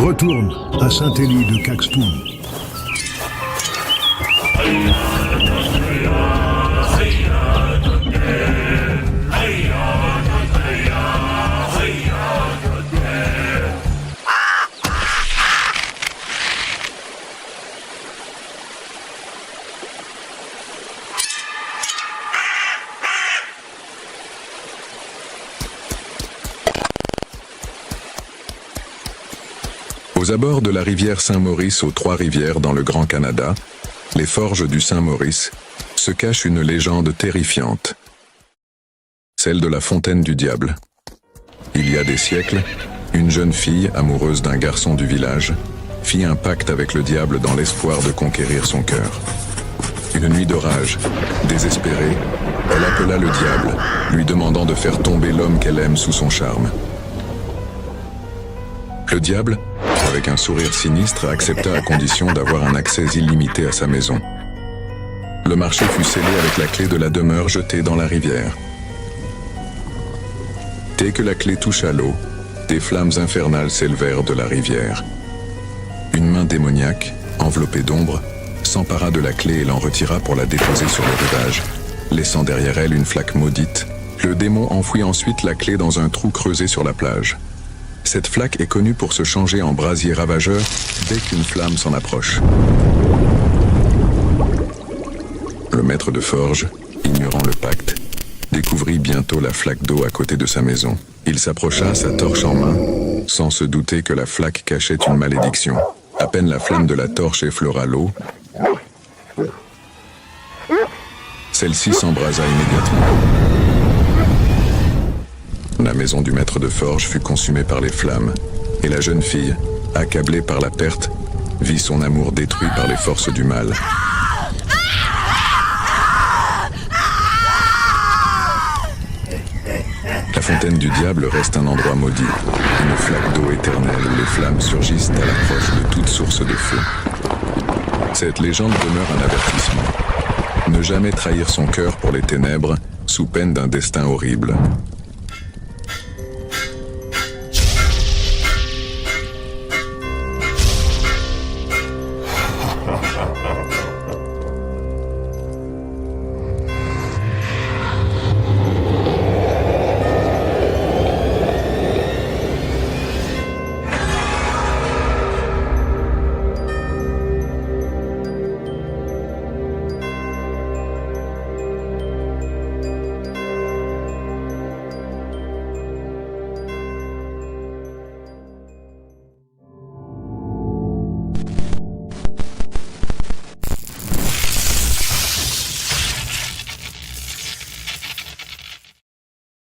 Retourne à Saint-Élie de Caxton. Aux abords de la rivière Saint-Maurice aux Trois-Rivières dans le Grand Canada, les forges du Saint-Maurice, se cache une légende terrifiante. Celle de la fontaine du diable. Il y a des siècles, une jeune fille, amoureuse d'un garçon du village, fit un pacte avec le diable dans l'espoir de conquérir son cœur. Une nuit d'orage, désespérée, elle appela le diable, lui demandant de faire tomber l'homme qu'elle aime sous son charme. Le diable, avec un sourire sinistre, accepta à condition d'avoir un accès illimité à sa maison. Le marché fut scellé avec la clé de la demeure jetée dans la rivière. Dès que la clé toucha l'eau, des flammes infernales s'élevèrent de la rivière. Une main démoniaque, enveloppée d'ombre, s'empara de la clé et l'en retira pour la déposer sur le rivage, laissant derrière elle une flaque maudite. Le démon enfouit ensuite la clé dans un trou creusé sur la plage. Cette flaque est connue pour se changer en brasier ravageur dès qu'une flamme s'en approche. Le maître de forge, ignorant le pacte, découvrit bientôt la flaque d'eau à côté de sa maison. Il s'approcha, sa torche en main, sans se douter que la flaque cachait une malédiction. À peine la flamme de la torche effleura l'eau, celle-ci s'embrasa immédiatement. La maison du maître de forge fut consumée par les flammes, et la jeune fille, accablée par la perte, vit son amour détruit par les forces du mal. La fontaine du diable reste un endroit maudit, une flaque d'eau éternelle où les flammes surgissent à l'approche de toute source de feu. Cette légende demeure un avertissement. Ne jamais trahir son cœur pour les ténèbres, sous peine d'un destin horrible.